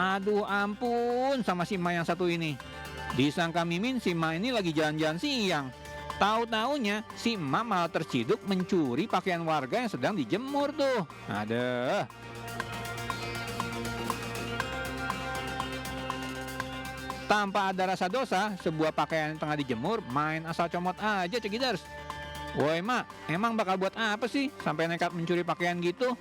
Aduh ampun sama si Ma yang satu ini. Disangka Mimin si Ma ini lagi jalan-jalan siang. Tahu-taunya si emak malah terciduk mencuri pakaian warga yang sedang dijemur tuh. Ada. Tanpa ada rasa dosa, sebuah pakaian yang tengah dijemur main asal comot aja cekiders. Woi mak, emang bakal buat apa sih sampai nekat mencuri pakaian gitu?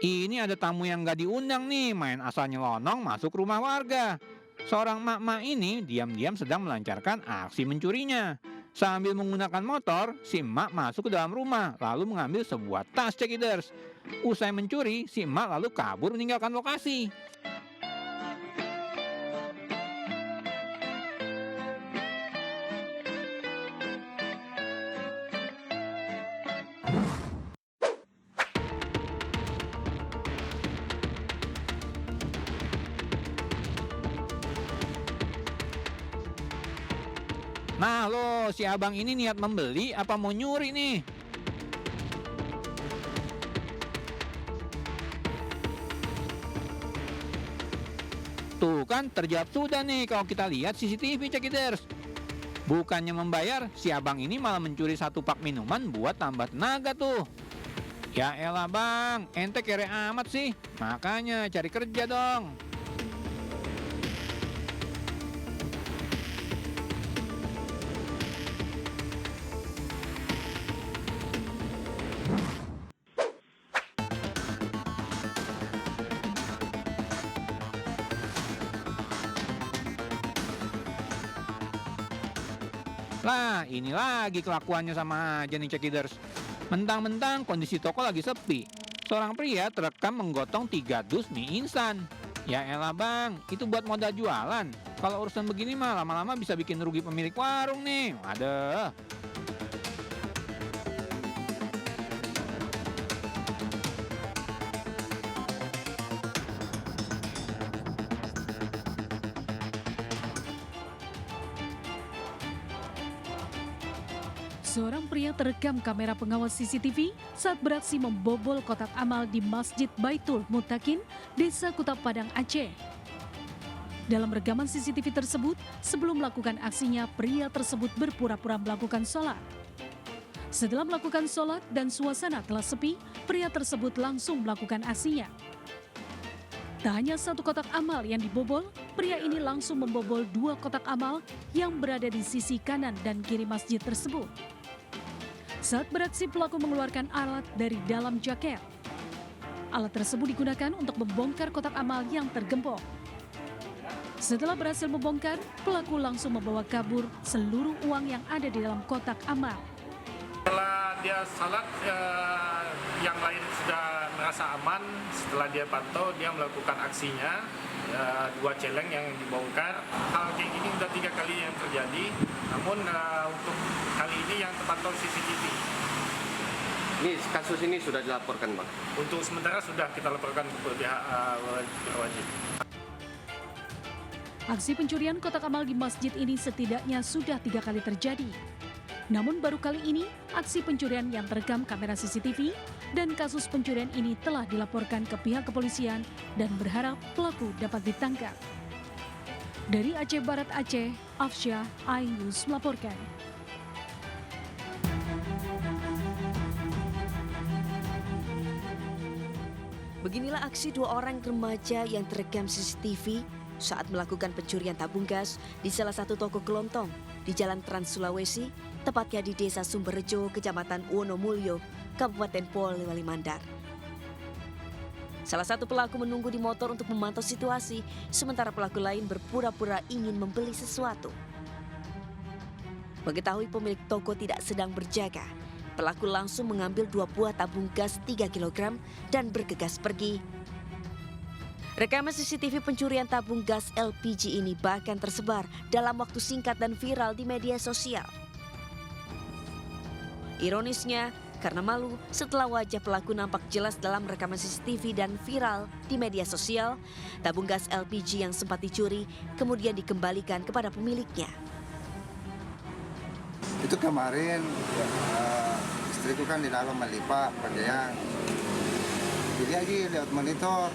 Ini ada tamu yang gak diundang nih, main asal nyelonong masuk rumah warga. Seorang mak-mak ini diam-diam sedang melancarkan aksi mencurinya. Sambil menggunakan motor, si emak masuk ke dalam rumah, lalu mengambil sebuah tas cekiders. Usai mencuri, si emak lalu kabur meninggalkan lokasi. Nah lo, si abang ini niat membeli apa mau nyuri nih? Tuh kan terjawab sudah nih kalau kita lihat CCTV cekiders. Bukannya membayar, si abang ini malah mencuri satu pak minuman buat tambah tenaga tuh. Ya elah bang, ente kere amat sih. Makanya cari kerja dong. Lah, ini lagi kelakuannya sama aja nih cekiders. Mentang-mentang kondisi toko lagi sepi, seorang pria terekam menggotong 3 dus mie instan. Ya elah bang, itu buat modal jualan. Kalau urusan begini mah lama-lama bisa bikin rugi pemilik warung nih. Waduh. Seorang pria terekam kamera pengawas CCTV saat beraksi membobol kotak amal di Masjid Baitul Mutakin, Desa Kuta Padang, Aceh. Dalam rekaman CCTV tersebut, sebelum melakukan aksinya, pria tersebut berpura-pura melakukan sholat. Setelah melakukan sholat dan suasana telah sepi, pria tersebut langsung melakukan aksinya. Tak hanya satu kotak amal yang dibobol, pria ini langsung membobol 2 kotak amal yang berada di sisi kanan dan kiri masjid tersebut. Saat beraksi, pelaku mengeluarkan alat dari dalam jaket. Alat tersebut digunakan untuk membongkar kotak amal yang tergembok. Setelah berhasil membongkar, pelaku langsung membawa kabur seluruh uang yang ada di dalam kotak amal. Setelah dia salat, yang lain sudah merasa aman. Setelah dia pantau, dia melakukan aksinya. 2 celeng yang dibongkar. Hal kayak gini udah 3 kali yang terjadi. Namun untuk kali ini yang terpantau CCTV. Ini kasus ini sudah dilaporkan bang? Untuk sementara sudah kita laporkan ke pihak berwajib. Aksi pencurian kotak amal di masjid ini setidaknya sudah 3 kali terjadi. Namun baru kali ini, aksi pencurian yang terekam kamera CCTV dan kasus pencurian ini telah dilaporkan ke pihak kepolisian dan berharap pelaku dapat ditangkap. Dari Aceh Barat Aceh, Afsyah, iNews melaporkan. Beginilah aksi 2 orang remaja yang terekam CCTV saat melakukan pencurian tabung gas di salah satu toko kelontong di Jalan Trans Sulawesi, tepatnya di Desa Sumberjo, Kecamatan Wonomulyo, Kabupaten Polewali Mandar. Salah satu pelaku menunggu di motor untuk memantau situasi, sementara pelaku lain berpura-pura ingin membeli sesuatu. Mengetahui pemilik toko tidak sedang berjaga, pelaku langsung mengambil 2 buah tabung gas 3 kg dan bergegas pergi. Rekaman CCTV pencurian tabung gas LPG ini bahkan tersebar dalam waktu singkat dan viral di media sosial. Ironisnya, karena malu setelah wajah pelaku nampak jelas dalam rekaman CCTV dan viral di media sosial. Tabung gas LPG yang sempat dicuri kemudian dikembalikan kepada pemiliknya. Itu kemarin istriku kan di dalam melipat pakaian. Jadi lagi lihat monitor.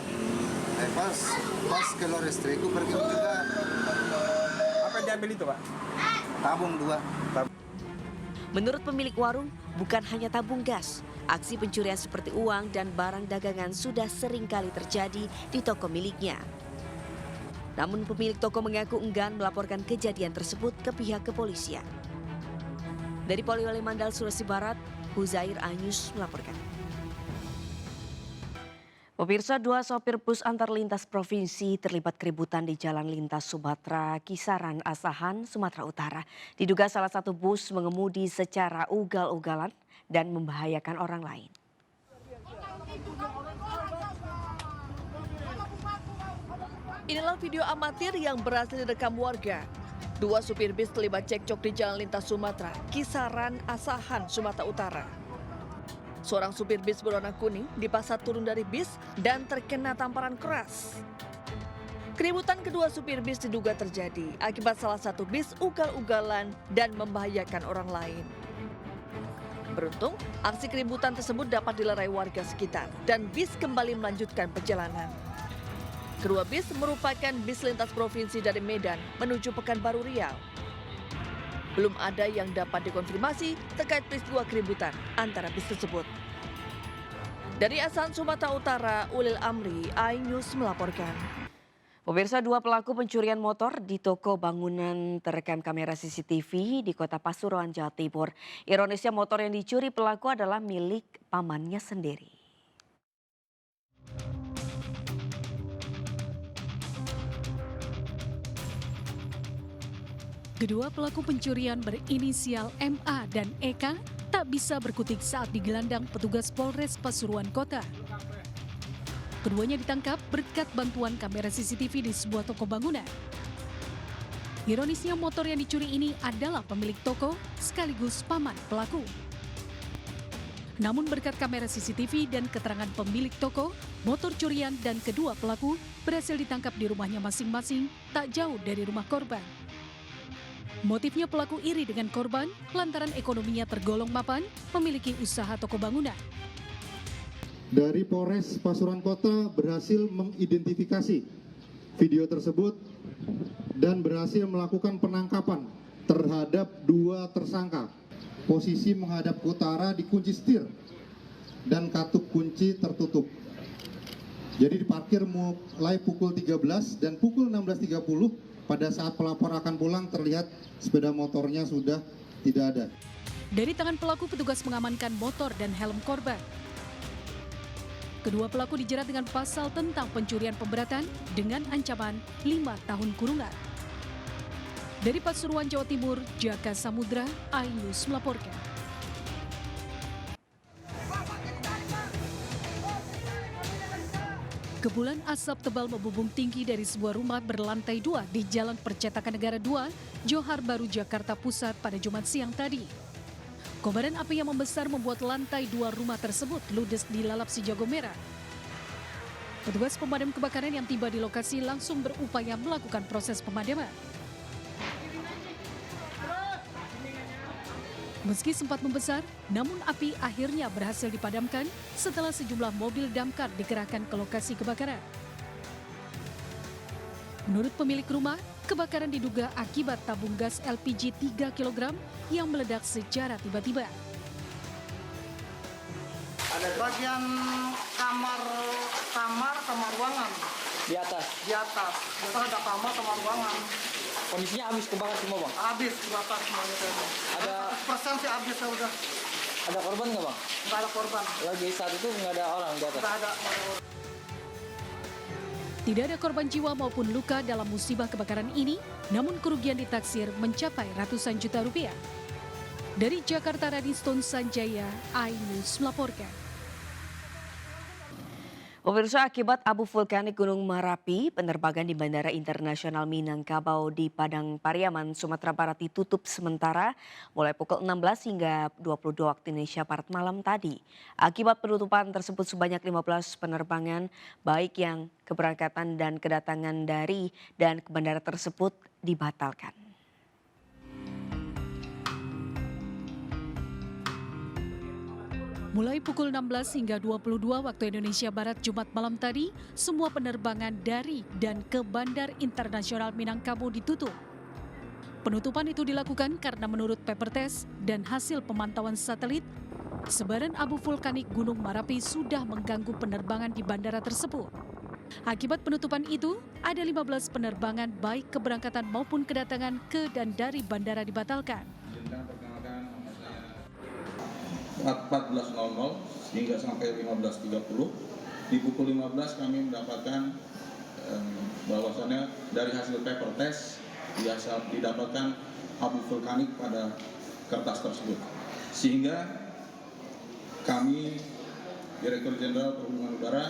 Pas keluar istriku pergi juga. Apa yang diambil itu, Pak? Tabung 2. Menurut pemilik warung, bukan hanya tabung gas. Aksi pencurian seperti uang dan barang dagangan sudah sering kali terjadi di toko miliknya. Namun pemilik toko mengaku enggan melaporkan kejadian tersebut ke pihak kepolisian. Dari Poliwali Mandal, Sulawesi Barat, Huzair Anyus melaporkan. Pemirsa, 2 sopir bus antar lintas provinsi terlibat keributan di Jalan Lintas Sumatera, Kisaran Asahan, Sumatera Utara. Diduga salah satu bus mengemudi secara ugal-ugalan dan membahayakan orang lain. Inilah video amatir yang berhasil direkam warga. 2 supir bis terlibat cekcok di Jalan Lintas Sumatera, Kisaran Asahan, Sumatera Utara. Seorang supir bis berwarna kuning dipaksa turun dari bis dan terkena tamparan keras. Keributan kedua supir bis diduga terjadi akibat salah satu bis ugal-ugalan dan membahayakan orang lain. Beruntung, aksi keributan tersebut dapat dilerai warga sekitar dan bis kembali melanjutkan perjalanan. Kedua bis merupakan bis lintas provinsi dari Medan menuju Pekanbaru Riau. Belum ada yang dapat dikonfirmasi terkait peristiwa keributan antara bis tersebut. Dari Asahan, Sumatera Utara, Ulil Amri, iNews melaporkan. Pemirsa, 2 pelaku pencurian motor di toko bangunan terekam kamera CCTV di Kota Pasuruan, Jawa Timur. Ironisnya motor yang dicuri pelaku adalah milik pamannya sendiri. Kedua pelaku pencurian berinisial MA dan EK tak bisa berkutik saat digelandang petugas Polres Pasuruan Kota. Keduanya ditangkap berkat bantuan kamera CCTV di sebuah toko bangunan. Ironisnya motor yang dicuri ini adalah pemilik toko sekaligus paman pelaku. Namun berkat kamera CCTV dan keterangan pemilik toko, motor curian dan kedua pelaku berhasil ditangkap di rumahnya masing-masing tak jauh dari rumah korban. Motifnya pelaku iri dengan korban lantaran ekonominya tergolong mapan, memiliki usaha toko bangunan. Dari Polres Pasuruan Kota berhasil mengidentifikasi video tersebut dan berhasil melakukan penangkapan terhadap 2 tersangka. Posisi menghadap ke utara, dikunci setir dan katup kunci tertutup. Jadi diparkir mulai pukul 13 dan pukul 16.30 pada saat pelapor akan pulang terlihat sepeda motornya sudah tidak ada. Dari tangan pelaku petugas mengamankan motor dan helm korban. Kedua pelaku dijerat dengan pasal tentang pencurian pemberatan dengan ancaman 5 tahun kurungan. Dari Pasuruan, Jawa Timur, Jaka Samudra, iNews melaporkan. Kepulan asap tebal membumbung tinggi dari sebuah rumah berlantai 2 di Jalan Percetakan Negara 2, Johar Baru, Jakarta Pusat pada Jumat siang tadi. Kobaran api yang membesar membuat lantai 2 rumah tersebut ludes dilalap si jago merah. Petugas pemadam kebakaran yang tiba di lokasi langsung berupaya melakukan proses pemadaman. Meski sempat membesar, namun api akhirnya berhasil dipadamkan setelah sejumlah mobil damkar dikerahkan ke lokasi kebakaran. Menurut pemilik rumah, kebakaran diduga akibat tabung gas LPG 3 kg yang meledak secara tiba-tiba. Ada bagian kamar sama ruangan. Di atas. Di atas. Biasanya ada kamar sama ruangan. Kondisinya habis kebakar semua, Bang? Habis kebakar semuanya. Ada 100% sih habis ya udah. Ada korban nggak, Bang? Nggak ada korban. Lagi saat itu nggak ada orang di atas? Nggak ada orang. Tidak ada korban jiwa maupun luka dalam musibah kebakaran ini, namun kerugian ditaksir mencapai ratusan juta rupiah. Dari Jakarta, Radiston Sanjaya, iNews melaporkan. Pemirsa, akibat abu vulkanik Gunung Merapi, penerbangan di Bandara Internasional Minangkabau di Padang Pariaman, Sumatera Barat ditutup sementara mulai pukul 16 hingga 22 waktu Indonesia Barat malam tadi. Akibat penutupan tersebut sebanyak 15 penerbangan baik yang keberangkatan dan kedatangan dari dan ke bandara tersebut dibatalkan. Mulai pukul 16 hingga 22 waktu Indonesia Barat Jumat malam tadi, semua penerbangan dari dan ke Bandar Internasional Minangkabau ditutup. Penutupan itu dilakukan karena menurut paper test dan hasil pemantauan satelit, sebaran abu vulkanik Gunung Merapi sudah mengganggu penerbangan di bandara tersebut. Akibat penutupan itu, ada 15 penerbangan baik keberangkatan maupun kedatangan ke dan dari bandara dibatalkan. 14.00 hingga sampai 15.30. Di pukul 15 kami mendapatkan bahwasannya dari hasil paper test didapatkan abu vulkanik pada kertas tersebut. Sehingga kami, Direktur Jenderal Perhubungan Udara,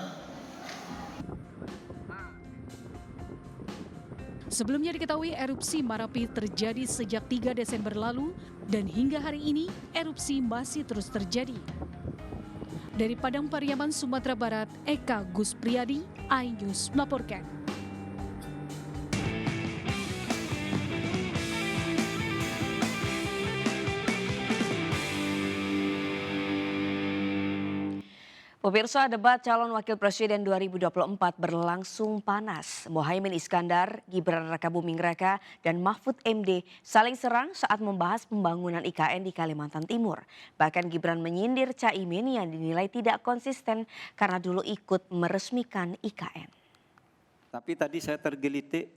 Sebelumnya diketahui erupsi Merapi terjadi sejak 3 Desember lalu dan hingga hari ini erupsi masih terus terjadi. Dari Padang Pariaman, Sumatera Barat, Eka Gus Priyadi, iNews melaporkan. Pemirsa, debat calon wakil presiden 2024 berlangsung panas. Muhaimin Iskandar, Gibran Rakabuming Raka, dan Mahfud MD saling serang saat membahas pembangunan IKN di Kalimantan Timur. Bahkan Gibran menyindir Caimin yang dinilai tidak konsisten karena dulu ikut meresmikan IKN. Tapi tadi saya tergelitik,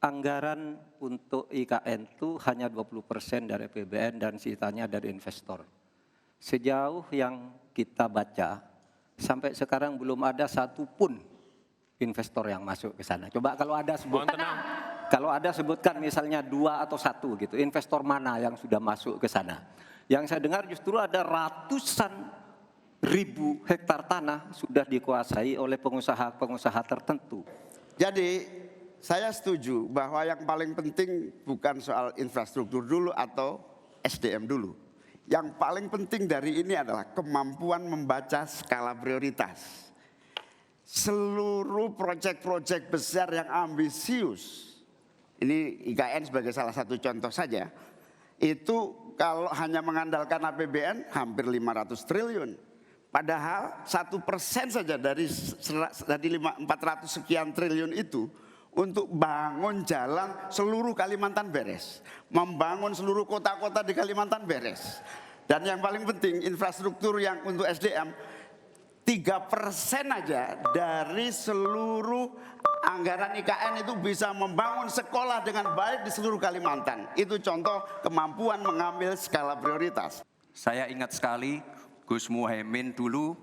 anggaran untuk IKN itu hanya 20% dari APBN dan sisanya dari investor. Sejauh yang kita baca, sampai sekarang belum ada satupun investor yang masuk ke sana. Coba kalau ada sebutkan misalnya 2 atau 1 gitu, investor mana yang sudah masuk ke sana. Yang saya dengar justru ada ratusan ribu hektar tanah sudah dikuasai oleh pengusaha-pengusaha tertentu. Jadi saya setuju bahwa yang paling penting bukan soal infrastruktur dulu atau SDM dulu. Yang paling penting dari ini adalah kemampuan membaca skala prioritas. Seluruh proyek-proyek besar yang ambisius, ini IKN sebagai salah satu contoh saja, itu kalau hanya mengandalkan APBN hampir 500 triliun. Padahal 1% saja dari 400 sekian triliun itu untuk bangun jalan seluruh Kalimantan beres, membangun seluruh kota-kota di Kalimantan beres. Dan yang paling penting infrastruktur yang untuk SDM 3% aja dari seluruh anggaran IKN itu bisa membangun sekolah dengan baik di seluruh Kalimantan. Itu contoh kemampuan mengambil skala prioritas. Saya ingat sekali Gus Muhaimin dulu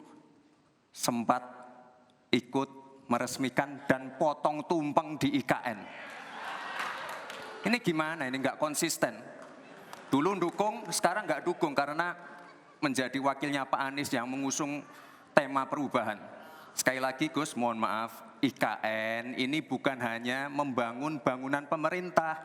sempat ikut meresmikan dan potong tumpeng di IKN. Ini gimana? Ini nggak konsisten. Dulu dukung, sekarang nggak dukung karena menjadi wakilnya Pak Anies yang mengusung tema perubahan. Sekali lagi Gus, mohon maaf, IKN ini bukan hanya membangun bangunan pemerintah,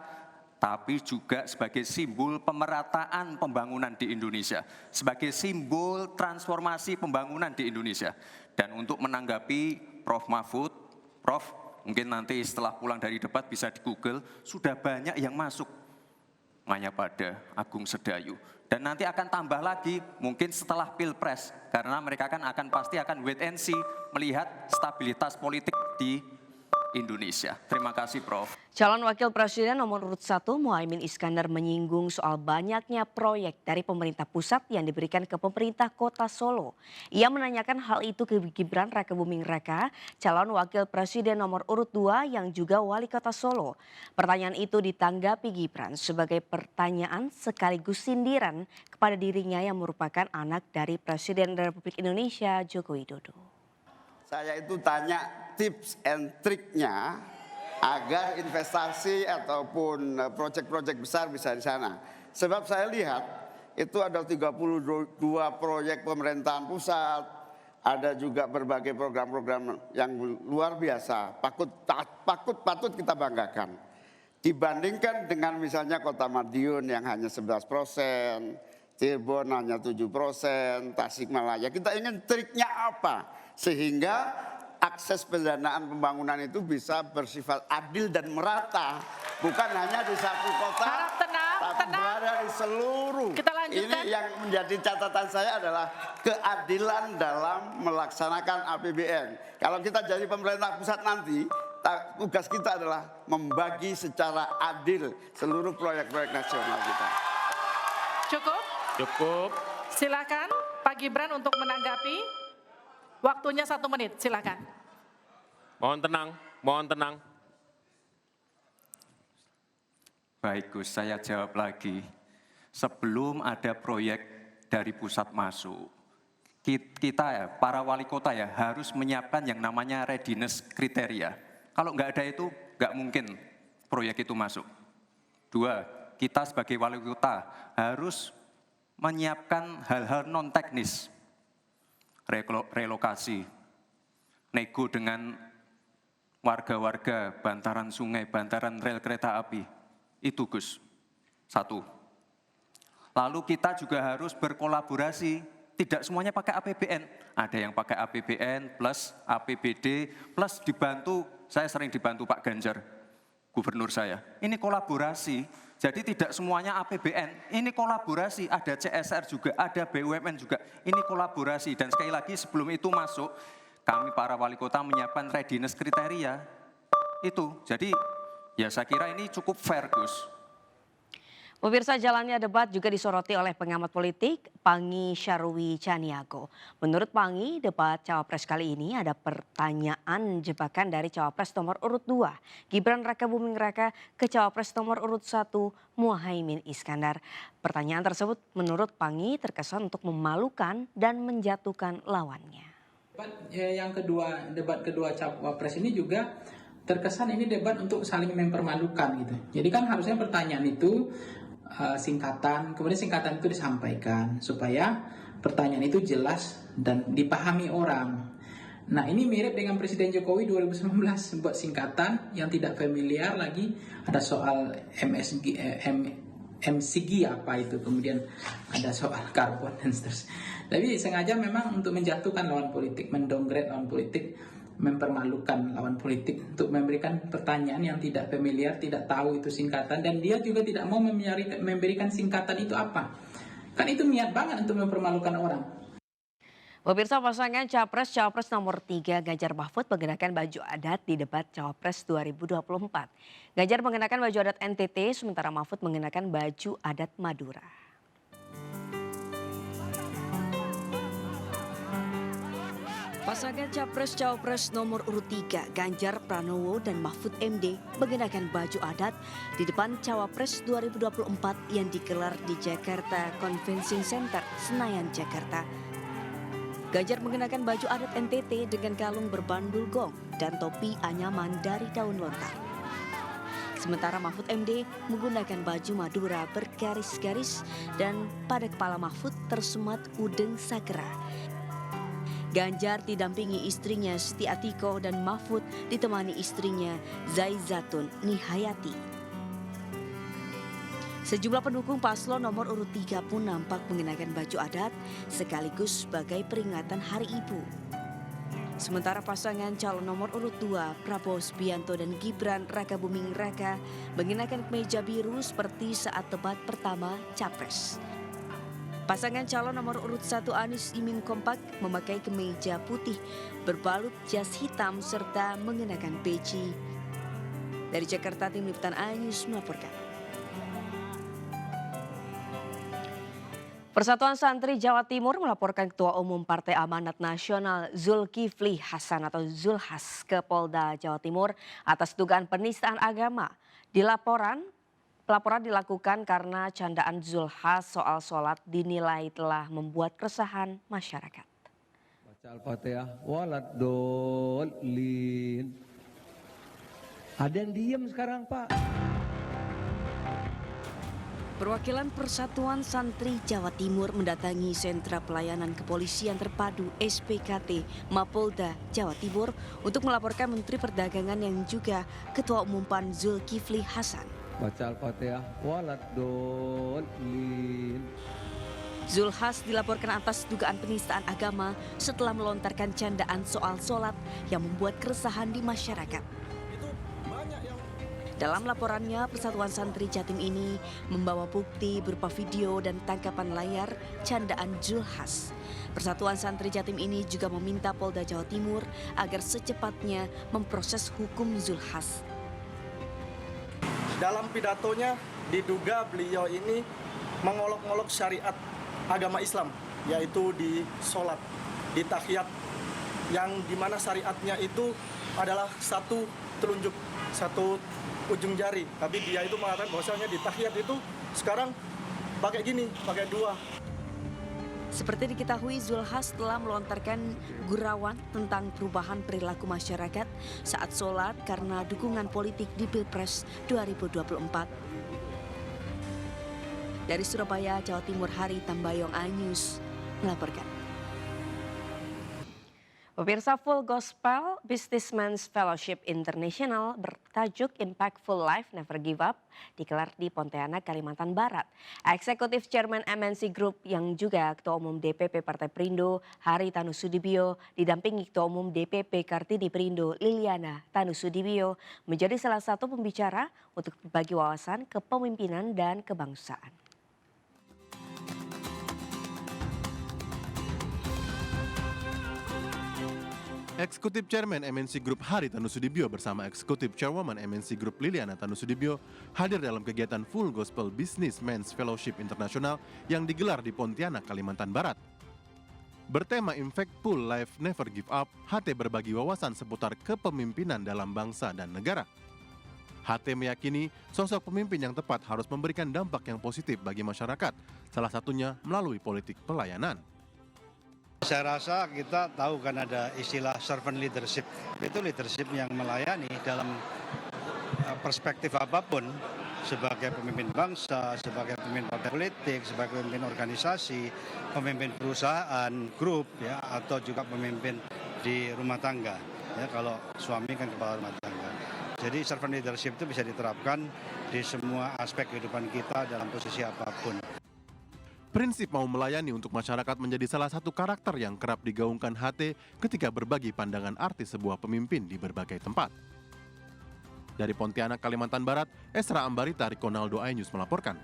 tapi juga sebagai simbol pemerataan pembangunan di Indonesia, sebagai simbol transformasi pembangunan di Indonesia. Dan untuk menanggapi Prof. Mahfud, Prof, mungkin nanti setelah pulang dari debat bisa di Google, sudah banyak yang masuk Mayapada, Agung Sedayu. Dan nanti akan tambah lagi mungkin setelah Pilpres, karena mereka akan pasti akan wait and see, melihat stabilitas politik di Indonesia. Terima kasih, Prof. Calon Wakil Presiden nomor urut 1 Muhaimin Iskandar menyinggung soal banyaknya proyek dari pemerintah pusat yang diberikan ke pemerintah kota Solo. Ia menanyakan hal itu ke Gibran Rakabuming Raka, calon Wakil Presiden nomor urut 2 yang juga Wali Kota Solo. Pertanyaan itu ditanggapi Gibran sebagai pertanyaan sekaligus sindiran kepada dirinya yang merupakan anak dari Presiden Republik Indonesia Joko Widodo. Saya itu tanya tips and triknya agar investasi ataupun proyek-proyek besar bisa di sana. Sebab saya lihat itu ada 32 proyek pemerintahan pusat, ada juga berbagai program-program yang luar biasa, patut kita banggakan. Dibandingkan dengan misalnya Kota Madiun yang hanya 11%, Cirebon hanya 7%, Tasikmalaya. Kita ingin triknya apa? Sehingga akses pendanaan pembangunan itu bisa bersifat adil dan merata. Bukan hanya di satu kota, tapi berada di seluruh. Kita lanjutkan. Ini yang menjadi catatan saya adalah keadilan dalam melaksanakan APBN. Kalau kita jadi pemerintah pusat nanti, tugas kita adalah membagi secara adil seluruh proyek-proyek nasional kita. Cukup? Cukup. Silakan Pak Gibran untuk menanggapi. Waktunya 1 menit, silakan. Mohon tenang, mohon tenang. Baik Gus, saya jawab lagi. Sebelum ada proyek dari pusat masuk, kita ya, para wali kota ya harus menyiapkan yang namanya readiness kriteria. Kalau nggak ada itu, nggak mungkin proyek itu masuk. 2, kita sebagai wali kota harus menyiapkan hal-hal non-teknis. Relokasi, nego dengan warga-warga, bantaran sungai, bantaran rel kereta api. Itu Gus, 1. Lalu kita juga harus berkolaborasi, tidak semuanya pakai APBN. Ada yang pakai APBN plus APBD plus dibantu, saya sering dibantu Pak Ganjar, gubernur saya. Ini kolaborasi, jadi tidak semuanya APBN, ini kolaborasi, ada CSR juga, ada BUMN juga, ini kolaborasi. Dan sekali lagi sebelum itu masuk, kami para wali kota menyiapkan readiness kriteria, itu. Jadi ya saya kira ini cukup fair Gus. Pemirsa, jalannya debat juga disoroti oleh pengamat politik Pangi Syarwi Caniago. Menurut Pangi, debat Cawapres kali ini ada pertanyaan jebakan dari Cawapres nomor urut 2, Gibran Rakabuming Raka, ke Cawapres nomor urut 1, Muhaimin Iskandar. Pertanyaan tersebut menurut Pangi terkesan untuk memalukan dan menjatuhkan lawannya. Debat kedua Cawapres ini juga terkesan ini debat untuk saling mempermalukan gitu. Jadi kan harusnya pertanyaan itu singkatan, kemudian singkatan itu disampaikan supaya pertanyaan itu jelas dan dipahami orang. Nah, ini mirip dengan Presiden Jokowi 2019 buat singkatan yang tidak familiar lagi, ada soal MCG apa itu, kemudian ada soal karbon dan seterusnya. Tapi sengaja memang untuk menjatuhkan lawan politik, mendowngrade lawan politik, mempermalukan lawan politik untuk memberikan pertanyaan yang tidak familiar, tidak tahu itu singkatan, dan dia juga tidak mau memberikan singkatan itu apa. Kan itu niat banget untuk mempermalukan orang. Pemirsa, pasangan Capres nomor 3 Ganjar Mahfud mengenakan baju adat di debat Cawapres 2024. Ganjar mengenakan baju adat NTT, sementara Mahfud mengenakan baju adat Madura. Pasangan Capres-Cawapres nomor urut 3 Ganjar Pranowo dan Mahfud MD mengenakan baju adat di depan Cawapres 2024 yang digelar di Jakarta Convention Center, Senayan, Jakarta. Ganjar mengenakan baju adat NTT dengan kalung berbandul gong dan topi anyaman dari daun lontar. Sementara Mahfud MD menggunakan baju Madura bergaris-garis dan pada kepala Mahfud tersemat udeng sakera. Ganjar didampingi istrinya Siti Atiko dan Mahfud ditemani istrinya Zaizatun Nihayati. Sejumlah pendukung paslon nomor urut 3 pun nampak mengenakan baju adat sekaligus sebagai peringatan Hari Ibu. Sementara pasangan calon nomor urut 2 Prabowo Subianto dan Gibran Rakabuming Raka mengenakan kemeja biru seperti saat debat pertama Capres. Pasangan calon nomor urut 1 Anies Imin kompak memakai kemeja putih berbalut jas hitam serta mengenakan peci. Dari Jakarta, Tim Liputan iNews melaporkan. Persatuan Santri Jawa Timur melaporkan Ketua Umum Partai Amanat Nasional Zulkifli Hasan atau Zulhas ke Polda Jawa Timur atas dugaan penistaan agama. Pelaporan dilakukan karena candaan Zulhas soal sholat dinilai telah membuat keresahan masyarakat. Baca Al-Fatihah, waladdallin. Ada yang diem sekarang Pak. Perwakilan Persatuan Santri Jawa Timur mendatangi Sentra Pelayanan Kepolisian Terpadu SPKT Mapolda Jawa Timur untuk melaporkan Menteri Perdagangan yang juga Ketua Umum PAN Zulkifli Hasan. Baca Al-Fatihah. Waladdallin. Zulhas dilaporkan atas dugaan penistaan agama setelah melontarkan candaan soal sholat yang membuat keresahan di masyarakat. Dalam laporannya, Persatuan Santri Jatim ini membawa bukti berupa video dan tangkapan layar candaan Zulhas. Persatuan Santri Jatim ini juga meminta Polda Jawa Timur agar secepatnya memproses hukum Zulhas. Dalam pidatonya diduga beliau ini mengolok-olok syariat agama Islam, yaitu di sholat, di tahiyat, yang dimana syariatnya itu adalah satu telunjuk, satu ujung jari. Tapi dia itu mengatakan bahwasanya di tahiyat itu sekarang pakai gini, pakai dua. Seperti diketahui, Zulhas telah melontarkan gurauan tentang perubahan perilaku masyarakat saat sholat karena dukungan politik di Pilpres 2024. Dari Surabaya, Jawa Timur, Hari Tambayong iNews melaporkan. Pemirsa, Full Gospel Businessmen's Fellowship International bertajuk Impactful Life Never Give Up digelar di Pontianak, Kalimantan Barat. Eksekutif Chairman MNC Group yang juga Ketua Umum DPP Partai Perindo Hari Tanusudibio didampingi Ketua Umum DPP Kartini Perindo Liliana Tanusudibio menjadi salah satu pembicara untuk berbagi wawasan kepemimpinan dan kebangsaan. Eksekutif Chairman MNC Group Hari Tanusudibio bersama Eksekutif Chairwoman MNC Group Liliana Tanusudibio hadir dalam kegiatan Full Gospel Businessmen's Fellowship International yang digelar di Pontianak, Kalimantan Barat. Bertema Impactful Life Never Give Up, HT berbagi wawasan seputar kepemimpinan dalam bangsa dan negara. HT meyakini sosok pemimpin yang tepat harus memberikan dampak yang positif bagi masyarakat, salah satunya melalui politik pelayanan. Saya rasa kita tahu kan ada istilah servant leadership, itu leadership yang melayani dalam perspektif apapun, sebagai pemimpin bangsa, sebagai pemimpin partai politik, sebagai pemimpin organisasi, pemimpin perusahaan, grup, ya, atau juga pemimpin di rumah tangga. Ya, kalau suami kan kepala rumah tangga. Jadi servant leadership itu bisa diterapkan di semua aspek kehidupan kita dalam posisi apapun. Prinsip mau melayani untuk masyarakat menjadi salah satu karakter yang kerap digaungkan HT ketika berbagi pandangan arti sebuah pemimpin di berbagai tempat. Dari Pontianak, Kalimantan Barat, Esra Ambarita, Rikonaldo iNews melaporkan.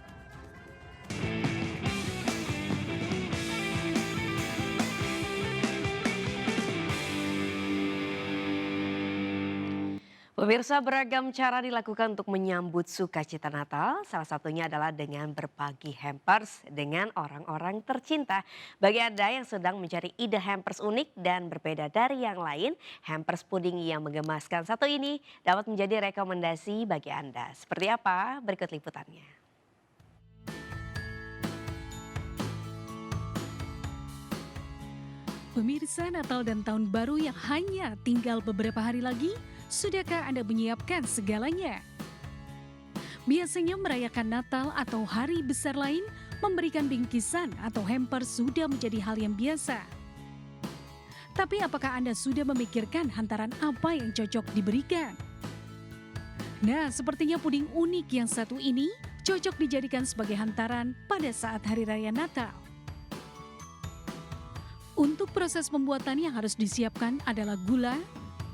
Pemirsa, beragam cara dilakukan untuk menyambut sukacita Natal. Salah satunya adalah dengan berbagi hampers dengan orang-orang tercinta. Bagi Anda yang sedang mencari ide hampers unik dan berbeda dari yang lain, hampers puding yang menggemaskan satu ini dapat menjadi rekomendasi bagi Anda. Seperti apa? Berikut liputannya. Pemirsa, Natal dan Tahun Baru yang hanya tinggal beberapa hari lagi, sudahkah Anda menyiapkan segalanya? Biasanya merayakan Natal atau hari besar lain, memberikan bingkisan atau hamper sudah menjadi hal yang biasa. Tapi apakah Anda sudah memikirkan hantaran apa yang cocok diberikan? Nah, sepertinya puding unik yang satu ini cocok dijadikan sebagai hantaran pada saat Hari Raya Natal. Untuk proses pembuatan yang harus disiapkan adalah gula,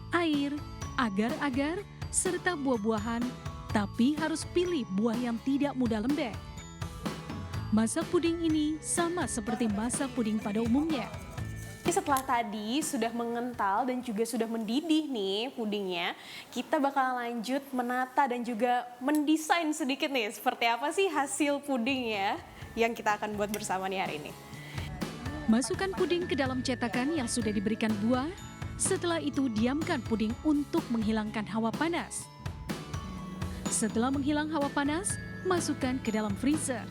air, agar-agar, serta buah-buahan, tapi harus pilih buah yang tidak mudah lembek. Masak puding ini sama seperti masak puding pada umumnya. Setelah tadi sudah mengental dan juga sudah mendidih nih pudingnya, kita bakal lanjut menata dan juga mendesain sedikit nih seperti apa sih hasil pudingnya yang kita akan buat bersama nih hari ini. Masukkan puding ke dalam cetakan yang sudah diberikan buah. Setelah itu diamkan puding untuk menghilangkan hawa panas. Setelah menghilang hawa panas, masukkan ke dalam freezer.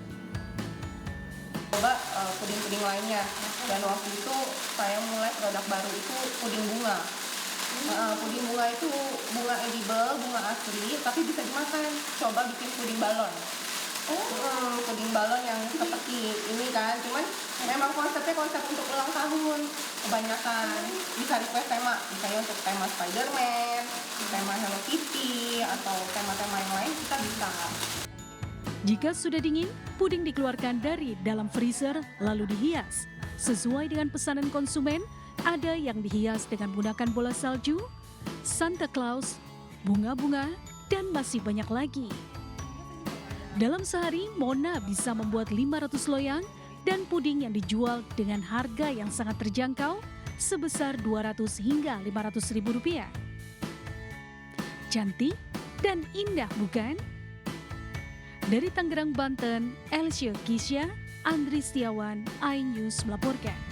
Coba puding-puding lainnya, dan waktu itu saya mulai produk baru itu puding bunga. Puding bunga itu bunga edible, bunga asli, tapi bisa dimakan. Coba bikin puding balon. puding balon yang seperti ini kan, cuman memang konsepnya konsep untuk ulang tahun. Kebanyakan bisa request tema, misalnya untuk tema Spider-Man, tema Hello Kitty, atau tema-tema yang lain kita bisa. Jika sudah dingin, puding dikeluarkan dari dalam freezer lalu dihias. Sesuai dengan pesanan konsumen, ada yang dihias dengan menggunakan bola salju, Santa Claus, bunga-bunga, dan masih banyak lagi. Dalam sehari, Mona bisa membuat 500 loyang dan puding yang dijual dengan harga yang sangat terjangkau sebesar 200 hingga 500 ribu rupiah. Cantik dan indah bukan? Dari Tangerang, Banten, Elsio Kisya, Andri Setiawan, iNews melaporkan.